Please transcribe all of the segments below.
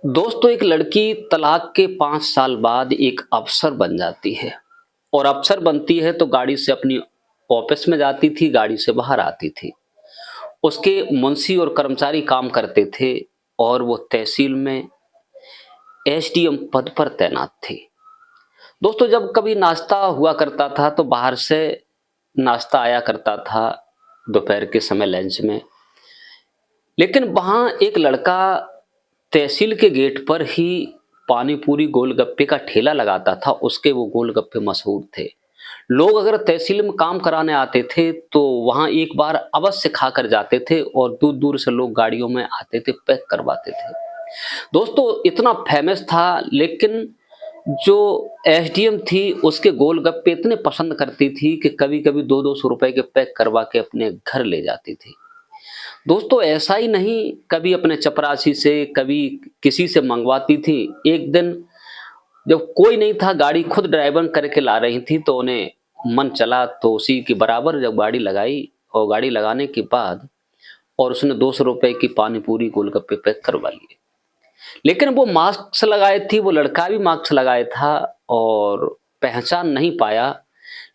दोस्तों, एक लड़की तलाक के 5 साल बाद एक अफ़सर बन जाती है और अफ़सर बनती है तो गाड़ी से अपनी ऑफ़िस में जाती थी, गाड़ी से बाहर आती थी। उसके मुंशी और कर्मचारी काम करते थे और वो तहसील में एसडीएम पद पर तैनात थी। दोस्तों, जब कभी नाश्ता हुआ करता था तो बाहर से नाश्ता आया करता था दोपहर के समय लंच में। लेकिन वहाँ एक लड़का तहसील के गेट पर ही पानी पूरी गोलगप्पे का ठेला लगाता था। उसके वो गोलगप्पे मशहूर थे। लोग अगर तहसील में काम कराने आते थे तो वहाँ एक बार अवश्य खाकर जाते थे और दूर-दूर से लोग गाड़ियों में आते थे, पैक करवाते थे। दोस्तों, इतना फेमस था, लेकिन जो एसडीएम थी उसके गोलगप्पे इतने पसंद करती थी कि कभी-कभी 2-200 रुपए के पैक करवा के अपने घर ले जाती थी। दोस्तों, ऐसा ही नहीं, कभी अपने चपरासी से, कभी किसी से मंगवाती थी। एक दिन जब कोई नहीं था, गाड़ी खुद ड्राइवर करके ला रही थी, तो उन्हें मन चला तो उसी के बराबर जब गाड़ी लगाई और गाड़ी लगाने के बाद और उसने 200 रुपए की पानी पूरी गोलगप्पे पैक करवा लिए। लेकिन वो मास्क लगाए थी, वो लड़का भी मास्क लगाया था और पहचान नहीं पाया।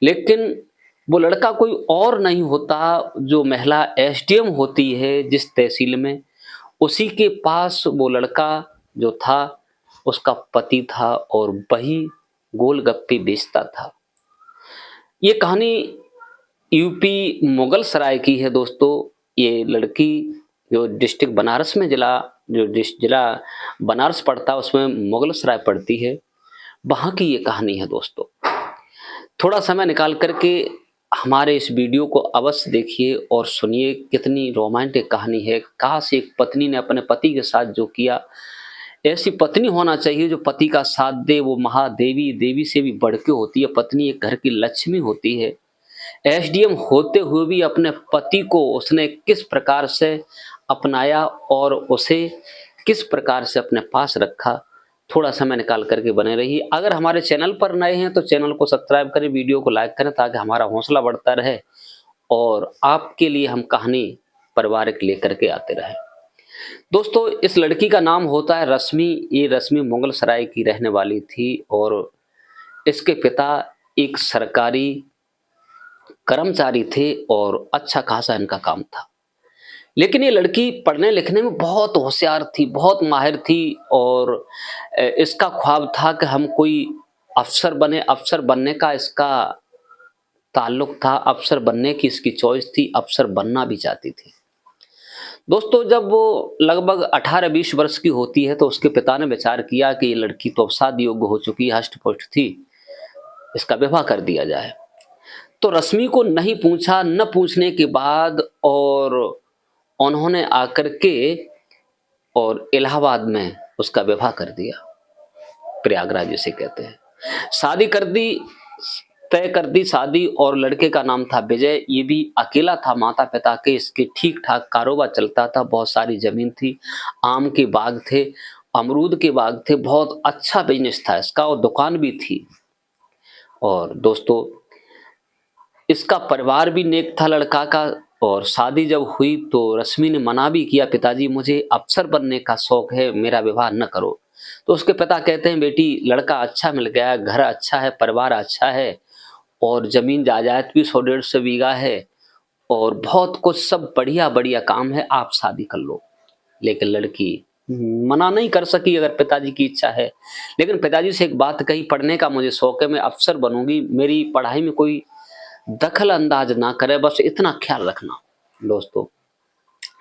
लेकिन वो लड़का कोई और नहीं होता, जो महिला एसडीएम होती है जिस तहसील में, उसी के पास वो लड़का जो था उसका पति था और वही गोलगप्पे बेचता था। ये कहानी यूपी मुगल सराय की है दोस्तों। ये लड़की जो डिस्ट्रिक्ट बनारस में जिला बनारस पड़ता है उसमें मुगल सराय पड़ती है, वहाँ की ये कहानी है दोस्तों। थोड़ा समय निकाल कर के हमारे इस वीडियो को अवश्य देखिए और सुनिए, कितनी रोमांटिक कहानी है। काश एक पत्नी ने अपने पति के साथ जो किया, ऐसी पत्नी होना चाहिए जो पति का साथ दे। वो महादेवी, देवी से भी बढ़ के होती है। पत्नी एक घर की लक्ष्मी होती है। एसडीएम होते हुए भी अपने पति को उसने किस प्रकार से अपनाया और उसे किस प्रकार से अपने पास रखा। थोड़ा समय निकाल करके बने रहिए। अगर हमारे चैनल पर नए हैं तो चैनल को सब्सक्राइब करें, वीडियो को लाइक करें ताकि हमारा हौसला बढ़ता रहे और आपके लिए हम कहानी पारिवारिक लेकर के आते रहें। दोस्तों, इस लड़की का नाम होता है रश्मि। ये रश्मि मुगल सराय की रहने वाली थी और इसके पिता एक सरकारी कर्मचारी थे और अच्छा खासा इनका काम था। लेकिन ये लड़की पढ़ने लिखने में बहुत होशियार थी, बहुत माहिर थी और इसका ख्वाब था कि हम कोई अफ़सर बने। अफ़सर बनने का इसका ताल्लुक था, अफ़सर बनने की इसकी चॉइस थी, अफ़सर बनना भी चाहती थी। दोस्तों, जब वो लगभग 18-20 वर्ष की होती है तो उसके पिता ने विचार किया कि ये लड़की तो अब शादी योग्य हो चुकी है, हष्ट-पुष्ट थी, इसका विवाह कर दिया जाए। तो रश्मि को नहीं पूछा, न पूछने के बाद और उन्होंने आकर के और इलाहाबाद में उसका विवाह कर दिया, प्रयागराज जिसे कहते हैं। शादी कर दी, तय कर दी शादी और लड़के का नाम था विजय। ये भी अकेला था माता-पिता के, इसके ठीक-ठाक कारोबार चलता था, बहुत सारी ज़मीन थी, आम के बाग थे, अमरूद के बाग थे, बहुत अच्छा बिज़नेस था इसका और दुकान भी थी। और दोस्तों, इसका परिवार भी नेक था लड़का का और शादी जब हुई तो रश्मि ने मना भी किया, पिताजी मुझे अफ़सर बनने का शौक है, मेरा विवाह न करो। तो उसके पिता कहते हैं, बेटी लड़का अच्छा मिल गया, घर अच्छा है, परिवार अच्छा है और ज़मीन जायदाद भी 100-150 बीघा है और बहुत कुछ सब बढ़िया-बढ़िया काम है, आप शादी कर लो। लेकिन लड़की मना नहीं कर सकी, अगर पिताजी की इच्छा है। लेकिन पिताजी से एक बात कही, पढ़ने का मुझे शौक है, मैं अफ़सर बनूँगी, मेरी पढ़ाई में कोई दखल अंदाज ना करे, बस इतना ख्याल रखना। दोस्तों,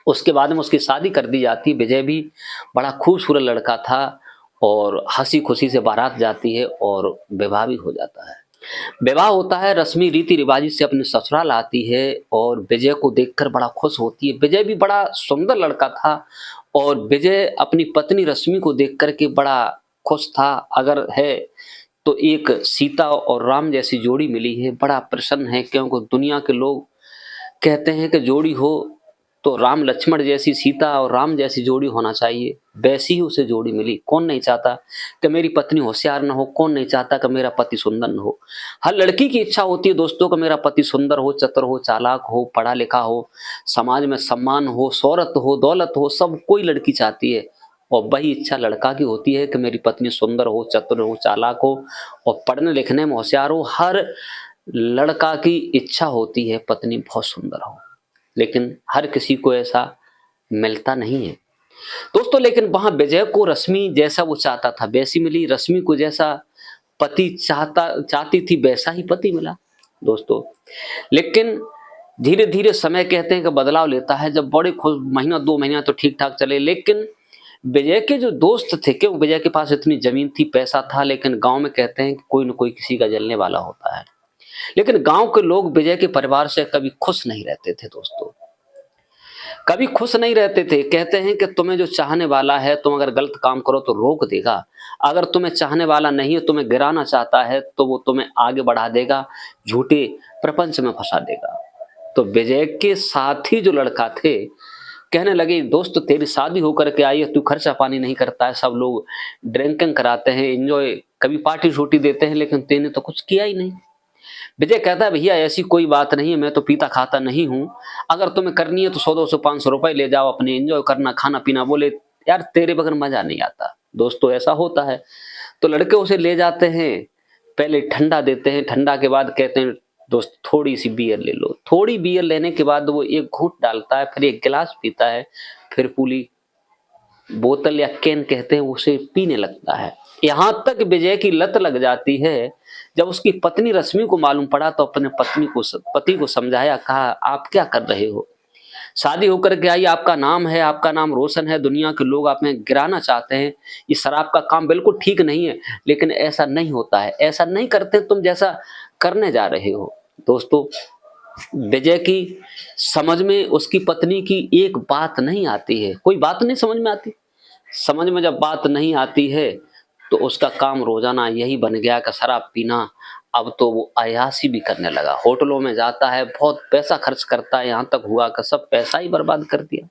उसके बाद में उसकी शादी कर दी जाती। विजय भी बड़ा खूबसूरत लड़का था और हंसी खुशी से बारात जाती है और विवाह भी हो जाता है। विवाह होता है, रश्मि रीति रिवाजी से अपने ससुराल आती है और विजय को देखकर बड़ा खुश होती है। विजय भी बड़ा सुंदर लड़का था और विजय अपनी पत्नी रश्मि को देख कर के बड़ा खुश था। अगर है तो एक सीता और राम जैसी जोड़ी मिली है, बड़ा प्रसन्न है, क्योंकि दुनिया के लोग कहते हैं कि जोड़ी हो तो राम लक्ष्मण जैसी, सीता और राम जैसी जोड़ी होना चाहिए। वैसी ही उसे जोड़ी मिली। कौन नहीं चाहता कि मेरी पत्नी होशियार न हो, कौन नहीं चाहता कि मेरा पति सुंदर न हो। हर लड़की की इच्छा होती है दोस्तों कि मेरा पति सुंदर हो, चतुर हो, चालाक हो, पढ़ा लिखा हो, समाज में सम्मान हो, शोहरत हो, दौलत हो, सब कोई लड़की चाहती है। और वही इच्छा लड़का की होती है कि मेरी पत्नी सुंदर हो, चतुर हो, चालाक हो और पढ़ने लिखने में होशियार हो। हर लड़का की इच्छा होती है पत्नी बहुत सुंदर हो, लेकिन हर किसी को ऐसा मिलता नहीं है दोस्तों। लेकिन वहां विजय को रश्मि जैसा वो चाहता था वैसी मिली, रश्मि को जैसा पति चाहती थी वैसा ही पति मिला दोस्तों। लेकिन धीरे धीरे समय कहते हैं कि बदलाव लेता है। जब बड़े खुश, महीना 2 महीना तो ठीक ठाक चले, लेकिन विजय के जो दोस्त थे, क्यों विजय के पास इतनी जमीन थी, पैसा था, लेकिन गांव में कहते हैं कि कोई न कोई किसी का जलने वाला होता है। लेकिन गांव के लोग विजय के परिवार से कभी खुश नहीं रहते थे दोस्तों, कभी खुश नहीं रहते थे। कहते हैं कि तुम्हें जो चाहने वाला है, तुम अगर गलत काम करो तो रोक देगा, अगर तुम्हें चाहने वाला नहीं है, तुम्हें गिराना चाहता है, तो वो तुम्हें आगे बढ़ा देगा, झूठे प्रपंच में फंसा देगा। तो विजय के साथी जो लड़का थे कहने लगे, दोस्त तेरी शादी होकर के आई है, तू खर्चा पानी नहीं करता है, सब लोग ड्रिंकिंग कराते हैं, एंजॉय, कभी पार्टी छोटी देते हैं, लेकिन तेने तो कुछ किया ही नहीं। विजय कहता है, भैया ऐसी कोई बात नहीं है, मैं तो पीता खाता नहीं हूं, अगर तुम्हें करनी है तो 100-200-500 रुपए ले जाओ, अपने एंजॉय करना, खाना पीना। बोले यार तेरे बगैर मजा नहीं आता दोस्तों, ऐसा होता है। तो लड़के उसे ले जाते हैं, पहले ठंडा देते हैं, ठंडा के बाद कहते हैं दोस्त थोड़ी सी बियर ले लो। थोड़ी बियर लेने के बाद वो एक घूंट डालता है, फिर एक गिलास पीता है, फिर पूरी बोतल या कैन कहते हैं उसे पीने लगता है। यहां तक विजय की लत लग जाती है। जब उसकी पत्नी रश्मि को मालूम पड़ा तो अपने पति को समझाया, कहा आप क्या कर रहे हो, शादी होकर के आई, आपका नाम है, आपका नाम रोशन है, दुनिया के लोग आप में गिराना चाहते हैं, ये शराब का काम बिल्कुल ठीक नहीं है, लेकिन ऐसा नहीं होता है, ऐसा नहीं करते तुम जैसा करने जा रहे हो। दोस्तों विजय की समझ में उसकी पत्नी की एक बात नहीं आती है, कोई बात नहीं समझ में आती। समझ में जब बात नहीं आती है तो उसका काम रोजाना यही बन गया कि शराब पीना। अब तो वो अय्याशी भी करने लगा, होटलों में जाता है, बहुत पैसा खर्च करता है, यहां तक हुआ कि सब पैसा ही बर्बाद कर दिया।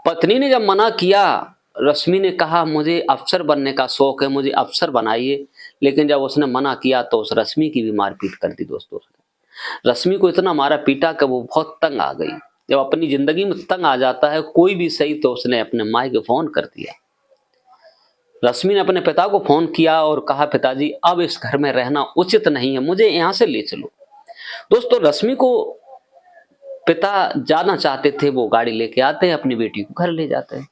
पत्नी ने जब मना किया, रश्मि ने कहा मुझे अफसर बनने का शौक है, मुझे अफसर बनाइए, लेकिन जब उसने मना किया तो उस रश्मि की भी मारपीट कर दी दोस्तों। रश्मि को इतना मारा पीटा कि वो बहुत तंग आ गई। जब अपनी जिंदगी में तंग आ जाता है कोई भी सही, तो उसने अपने माई को फोन कर दिया। रश्मि ने अपने पिता को फोन किया और कहा, पिताजी अब इस घर में रहना उचित नहीं है, मुझे यहां से ले चलो। दोस्तों रश्मि को पिता जाना चाहते थे, वो गाड़ी लेके आते हैं, अपनी बेटी को घर ले जाते हैं,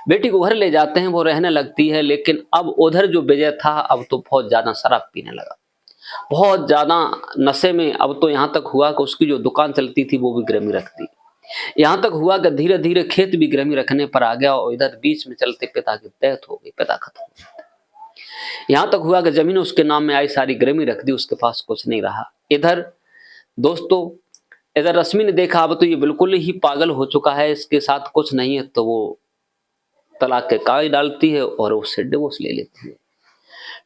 बेटी को घर ले जाते हैं, वो रहने लगती है। लेकिन अब उधर जो विजय था अब तो बहुत ज्यादा शराब पीने लगा, बहुत ज्यादा नशे में। अब तो यहां तक हुआ कि उसकी जो दुकान चलती थी वो भी गिरवी रख दी, यहां तक हुआ कि धीरे धीरे खेत भी गिरवी रखने पर आ गया, और इधर बीच में चलते पिता की डेथ हो गई, पिता खत्म हो गया। यहां तक हुआ कि जमीन उसके नाम में आई, सारी गिरवी रख दी, उसके पास कुछ नहीं रहा। इधर दोस्तों इधर रश्मि ने देखा अब तो ये बिल्कुल ही पागल हो चुका है, इसके साथ कुछ नहीं है, तो वो तलाक के कागज डालती है और उससे डिवोर्स ले लेती है।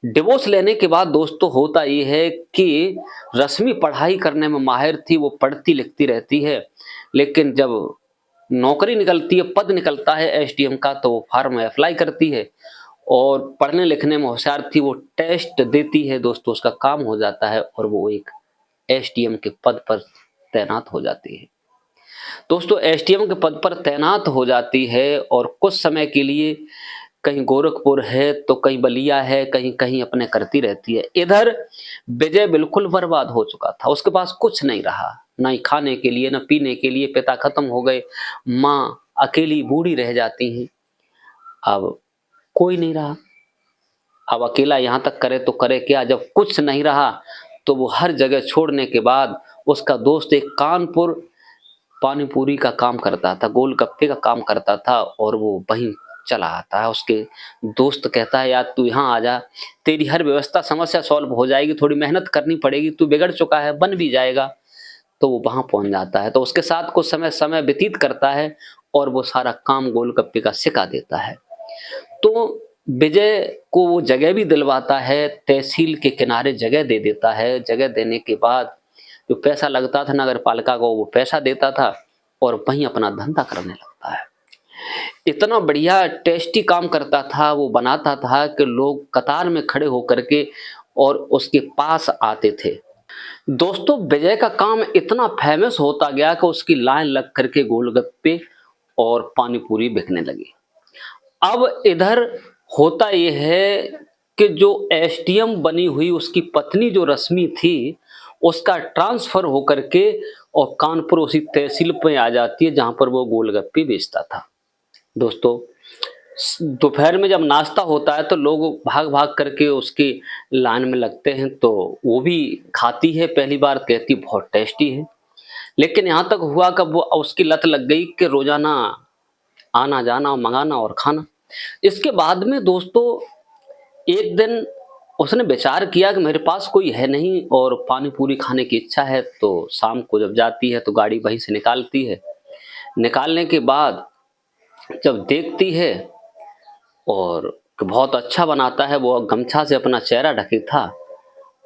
डिवोर्स लेने के बाद दोस्तों होता ये है कि रश्मि पढ़ाई करने में माहिर थी, वो पढ़ती लिखती रहती है, लेकिन जब नौकरी निकलती है, पद निकलता है एसडीएम का, तो वो फॉर्म में अप्लाई करती है, और पढ़ने लिखने में होशियार थी, वो टेस्ट देती है दोस्तों, उसका काम हो जाता है और वो एक एसडीएम के पद पर तैनात हो जाती है। दोस्तों एसडीएम के पद पर तैनात हो जाती है और कुछ समय के लिए कहीं गोरखपुर है तो कहीं बलिया है, कहीं कहीं अपने करती रहती है। इधर विजय बिल्कुल बर्बाद हो चुका था, उसके पास कुछ नहीं रहा, ना ही खाने के लिए, ना पीने के लिए, पिता खत्म हो गए, माँ अकेली बूढ़ी रह जाती हैं, अब कोई नहीं रहा। अब अकेला यहां तक करे तो करे क्या, जब कुछ नहीं रहा तो वो हर जगह छोड़ने के बाद उसका दोस्त एक कानपुर पानी पूरी का काम करता था, गोलगप्पे का काम करता था, और वो वहीं चला आता है। उसके दोस्त कहता है यार तू यहाँ आ जा, तेरी हर व्यवस्था समस्या सॉल्व हो जाएगी, थोड़ी मेहनत करनी पड़ेगी, तू बिगड़ चुका है, बन भी जाएगा। तो वो वहां पहुंच जाता है, तो उसके साथ कुछ समय व्यतीत करता है और वो सारा काम गोलगप्पे का सिखा देता है। तो विजय को वो जगह भी दिलवाता है, तहसील के किनारे जगह दे देता है। जगह देने के बाद जो पैसा लगता था नगर पालिका को, वो पैसा देता था और वहीं अपना धंधा करने लगता है। इतना बढ़िया टेस्टी काम करता था, वो बनाता था कि लोग कतार में खड़े होकर के और उसके पास आते थे। दोस्तों विजय का काम इतना फेमस होता गया कि उसकी लाइन लग करके गोलगप्पे और पानी पूरी बिकने लगी। अब इधर होता ये है कि जो एसडीएम बनी हुई उसकी पत्नी जो रश्मि थी, उसका ट्रांसफर होकर के और कानपुर उसी तहसील में आ जाती है जहां पर वो गोलगप्पे बेचता था। दोस्तों, दोपहर में जब नाश्ता होता है तो लोग भाग भाग करके उसकी लाइन में लगते हैं, तो वो भी खाती है। पहली बार कहती बहुत टेस्टी है, लेकिन यहाँ तक हुआ कब वो उसकी लत लग गई कि रोजाना आना जाना और मंगाना और खाना। इसके बाद में दोस्तों एक दिन उसने विचार किया कि मेरे पास कोई है नहीं और पानी पूरी खाने की इच्छा है, तो शाम को जब जाती है तो गाड़ी वहीं से निकालती है। निकालने के बाद जब देखती है और बहुत अच्छा बनाता है, वो गमछा से अपना चेहरा ढके था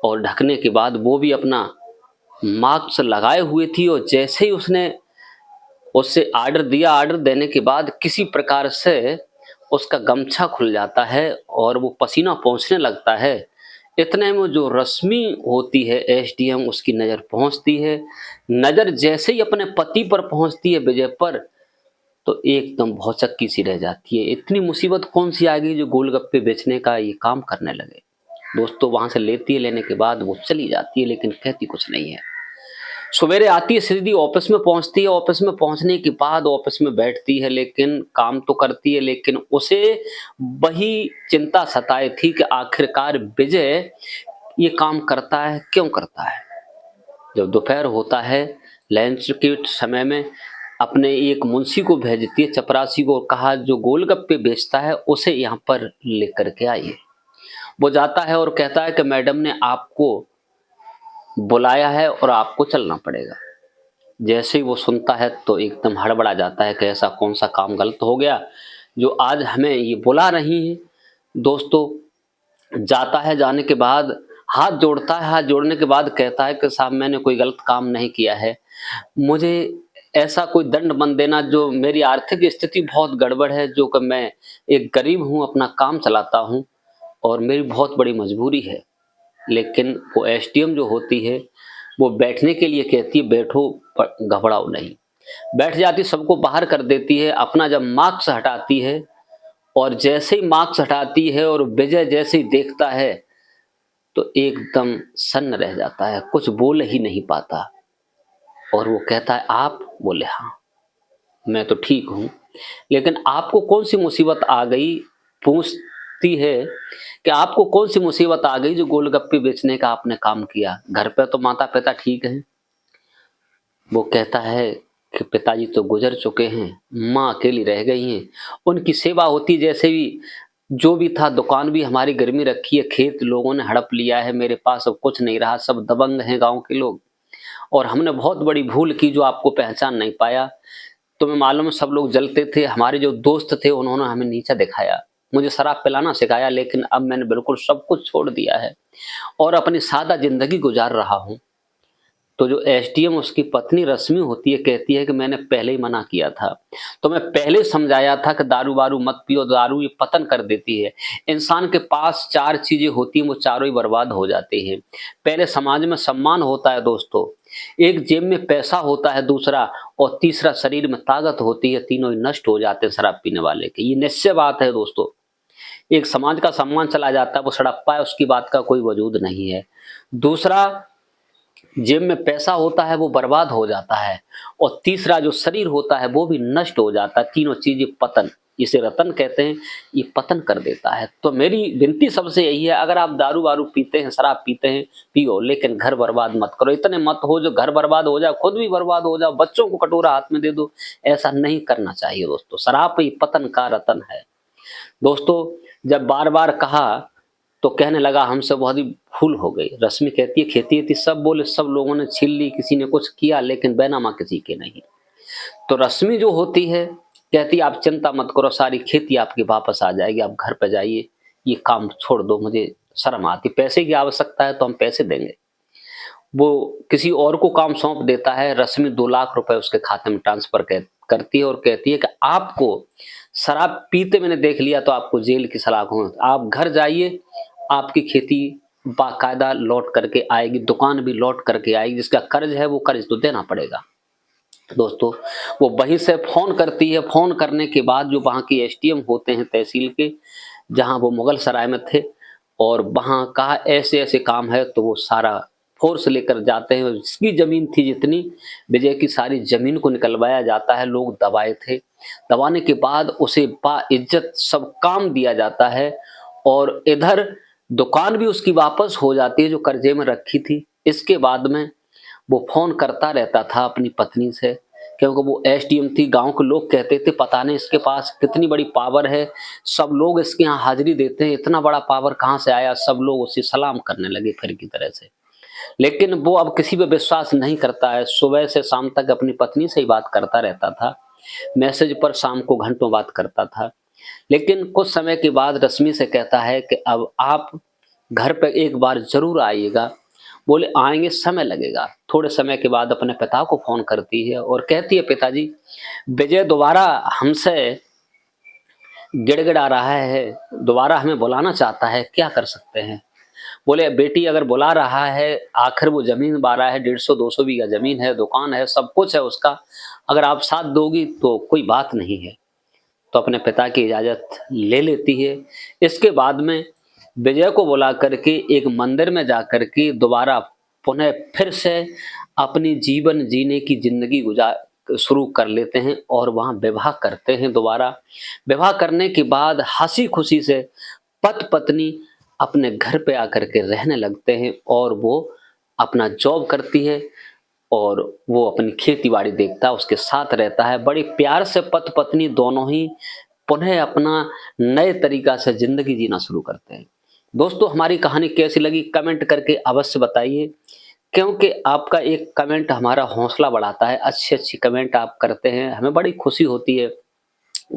और ढकने के बाद वो भी अपना मास्क लगाए हुए थी, और जैसे ही उसने उससे ऑर्डर दिया, ऑर्डर देने के बाद किसी प्रकार से उसका गमछा खुल जाता है और वो पसीना पोंछने लगता है। इतने में जो रश्मि होती है एसडीएम, उसकी नज़र पहुंचती है। नज़र जैसे ही अपने पति पर पहुंचती है विजय पर, तो एकदम भौचक्की सी रह जाती है। इतनी मुसीबत कौन सी आ गई जो गोलगप्पे बेचने का ये काम करने लगे। दोस्तों वहां से लेती है, लेने के बाद वो चली जाती है, लेकिन कहती कुछ नहीं है। सवेरे आती है, सीधी ऑफिस में पहुंचती है। ऑफिस में पहुंचने के बाद ऑफिस में बैठती है, लेकिन काम तो करती है, लेकिन उसे वही चिंता सताए थी कि आखिरकार विजय ये काम करता है क्यों करता है। जब दोपहर होता है, लंच के समय में अपने एक मुंशी को भेजती है, चपरासी को, कहा जो गोलगप्पे बेचता है उसे यहाँ पर लेकर के आइए। वो जाता है और कहता है कि मैडम ने आपको बुलाया है और आपको चलना पड़ेगा। जैसे ही वो सुनता है तो एकदम हड़बड़ा जाता है कि ऐसा कौन सा काम गलत हो गया जो आज हमें ये बुला रही है। दोस्तों जाता है, जाने के बाद हाथ जोड़ता है, हाथ जोड़ने के बाद कहता है कि साहब मैंने कोई गलत काम नहीं किया है, मुझे ऐसा कोई दंड बन देना, जो मेरी आर्थिक स्थिति बहुत गड़बड़ है, जो कि मैं एक गरीब हूँ, अपना काम चलाता हूँ और मेरी बहुत बड़ी मजबूरी है। लेकिन वो एसडीएम जो होती है वो बैठने के लिए कहती है, बैठो पर घबराओ नहीं। बैठ जाती, सबको बाहर कर देती है। अपना जब मार्क्स हटाती है और जैसे ही मार्क्स हटाती है और विजय जैसे ही देखता है तो एकदम सन्न रह जाता है, कुछ बोल ही नहीं पाता। और वो कहता है आप? बोले हाँ मैं तो ठीक हूं, लेकिन आपको कौन सी मुसीबत आ गई? पूछती है कि आपको कौन सी मुसीबत आ गई जो गोलगप्पे बेचने का आपने काम किया? घर पे तो माता पिता ठीक हैं। वो कहता है कि पिताजी तो गुजर चुके हैं, माँ अकेली रह गई हैं, उनकी सेवा होती जैसे भी जो भी था। दुकान भी हमारी गिरवी रखी है, खेत लोगों ने हड़प लिया है, मेरे पास अब कुछ नहीं रहा, सब दबंग हैं गांव के लोग, और हमने बहुत बड़ी भूल की जो आपको पहचान नहीं पाया। तुम्हें मालूम है सब लोग जलते थे, हमारे जो दोस्त थे उन्होंने हमें नीचा दिखाया, मुझे शराब पिलाना सिखाया, लेकिन अब मैंने बिल्कुल सब कुछ छोड़ दिया है और अपनी सादा जिंदगी गुजार रहा हूँ। तो जो एसडीएम उसकी पत्नी रश्मि होती है कहती है कि मैंने पहले ही मना किया था, तो मैं पहले समझाया था कि दारू वारू मत पियो, दारू ये पतन कर देती है। इंसान के पास चार चीजें होती हैं, वो चारों ही बर्बाद हो जाती हैं। पहले समाज में सम्मान होता है दोस्तों, एक जेब में पैसा होता है दूसरा, और तीसरा शरीर में ताकत होती है। तीनों ही नष्ट हो जाते हैं शराब पीने वाले के। ये निश्चय बात है दोस्तों। एक समाज का सम्मान चला जाता है, वो सड़प्पा है, उसकी बात का कोई वजूद नहीं है। दूसरा, जेब में पैसा होता है वो बर्बाद हो जाता है, और तीसरा जो शरीर होता है वो भी नष्ट हो जाता है। तीनों चीजें पतन, इसे रतन कहते हैं, ये पतन कर देता है। तो मेरी विनती सबसे यही है, अगर आप दारू वारू पीते हैं, शराब पीते हैं, पियो, लेकिन घर बर्बाद मत करो। इतने मत हो जो घर बर्बाद हो जाए, खुद भी बर्बाद हो जाओ, बच्चों को कटोरा हाथ में दे दो। ऐसा नहीं करना चाहिए दोस्तों। शराब ही पतन का रतन है दोस्तों। जब बार बार कहा तो कहने लगा हमसे बहुत ही भूल हो गई। रश्मि कहती है खेती थी, सब बोले, सब लोगों ने छीन ली, किसी ने कुछ किया, लेकिन बैनामा किसी के नहीं। तो रश्मि जो होती है कहती आप चिंता मत करो, सारी खेती आपकी वापस आ जाएगी, आप घर पे जाइए, ये काम छोड़ दो, मुझे शर्म आती, पैसे की आवश्यकता है तो हम पैसे देंगे। वो किसी और को काम सौंप देता है। रश्मि 2 लाख रुपए उसके खाते में ट्रांसफर करती है और कहती है कि आपको शराब पीते मैंने देख लिया तो आपको जेल की सलाखों, आप घर जाइए, आपकी खेती बाकायदा लौट करके आएगी, दुकान भी लौट करके आएगी, जिसका कर्ज है वो कर्ज तो देना पड़ेगा। दोस्तों वो वहीं से फ़ोन करती है। फ़ोन करने के बाद जो वहाँ की एसडीएम होते हैं तहसील के, जहाँ वो मुगल सराय में थे, और वहाँ कहा ऐसे-ऐसे काम है, तो वो सारा फ़ोर्स लेकर जाते हैं। जिसकी ज़मीन थी जितनी, विजय की सारी ज़मीन को निकलवाया जाता है। लोग दबाए थे। दबाने के बाद उसे बाइज़्ज़त सब काम दिया जाता है, और इधर दुकान भी उसकी वापस हो जाती है जो कर्जे में रखी थी। इसके बाद में वो फ़ोन करता रहता था अपनी पत्नी से, क्योंकि वो एसडीएम थी। गाँव के लोग कहते थे पता नहीं इसके पास कितनी बड़ी पावर है, सब लोग इसके यहाँ हाज़िरी देते हैं, इतना बड़ा पावर कहाँ से आया? सब लोग उसे सलाम करने लगे फिर की तरह से। लेकिन वो अब किसी पे विश्वास नहीं करता है। सुबह से शाम तक अपनी पत्नी से ही बात करता रहता था। मैसेज पर शाम को घंटों बात करता था। लेकिन कुछ समय के बाद रश्मि से कहता है कि अब आप घर पे एक बार ज़रूर आइएगा। बोले आएँगे, समय लगेगा। थोड़े समय के बाद अपने पिता को फ़ोन करती है और कहती है, पिताजी विजय दोबारा हमसे गिड़गिड़ा रहा है, दोबारा हमें बुलाना चाहता है, क्या कर सकते हैं? बोले बेटी अगर बुला रहा है, आखिर वो ज़मीन बा रहा है, 150-200 बीघा ज़मीन है, दुकान है, सब कुछ है उसका। अगर आप साथ दोगी तो कोई बात नहीं है। तो अपने पिता की इजाज़त ले लेती है। इसके बाद में विजय को बुला करके एक मंदिर में जाकर के दोबारा पुनः फिर से अपनी जीवन जीने की ज़िंदगी शुरू कर लेते हैं, और वहाँ विवाह करते हैं दोबारा। विवाह करने के बाद हँसी-खुशी से पति-पत्नी अपने घर पे आकर के रहने लगते हैं, और वो अपना जॉब करती है, और वो अपनी खेती-बाड़ी देखता है, उसके साथ रहता है। बड़े प्यार से पति-पत्नी दोनों ही पुनः अपना नए तरीक़ा से ज़िंदगी जीना शुरू करते हैं। दोस्तों हमारी कहानी कैसी लगी कमेंट करके अवश्य बताइए, क्योंकि आपका एक कमेंट हमारा हौसला बढ़ाता है। अच्छी-अच्छी कमेंट आप करते हैं, हमें बड़ी खुशी होती है।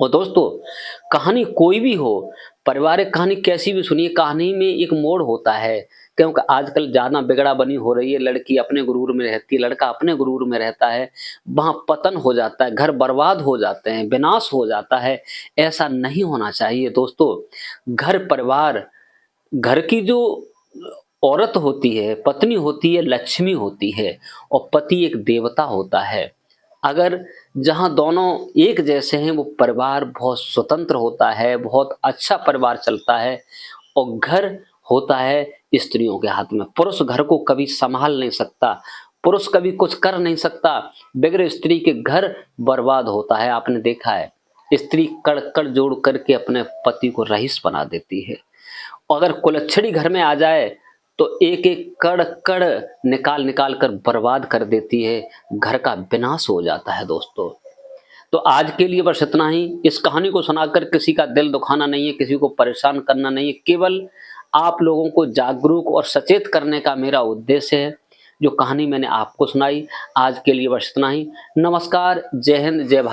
और दोस्तों कहानी कोई भी हो, पारिवारिक कहानी कैसी भी सुनिए, कहानी में एक मोड़ होता है। क्योंकि आजकल ज़्यादा बिगड़ा-बनी हो रही है, लड़की अपने गुरूर में रहती है, लड़का अपने गुरूर में रहता है, वहाँ पतन हो जाता है, घर बर्बाद हो जाते हैं, विनाश हो जाता है। ऐसा नहीं होना चाहिए दोस्तों। घर परिवार, घर की जो औरत होती है, पत्नी होती है, लक्ष्मी होती है, और पति एक देवता होता है। अगर जहाँ दोनों एक जैसे हैं, वो परिवार बहुत स्वतंत्र होता है, बहुत अच्छा परिवार चलता है, और घर होता है स्त्रियों के हाथ में। पुरुष घर को कभी संभाल नहीं सकता, पुरुष कभी कुछ कर नहीं सकता। बगैर स्त्री के घर बर्बाद होता है। आपने देखा है, स्त्री कड़-कड़ जोड़ करके अपने पति को रईस बना देती है। अगर कुलच्छड़ी घर में आ जाए तो एक-एक कड़-कड़ निकाल-निकाल कर बर्बाद कर देती है, घर का विनाश हो जाता है दोस्तों। तो आज के लिए बस इतना ही। इस कहानी को सुनाकर किसी का दिल दुखाना नहीं है, किसी को परेशान करना नहीं है, केवल आप लोगों को जागरूक और सचेत करने का मेरा उद्देश्य है। जो कहानी मैंने आपको सुनाई, आज के लिए बस इतना ही। नमस्कार, जय हिंद, जय भारत।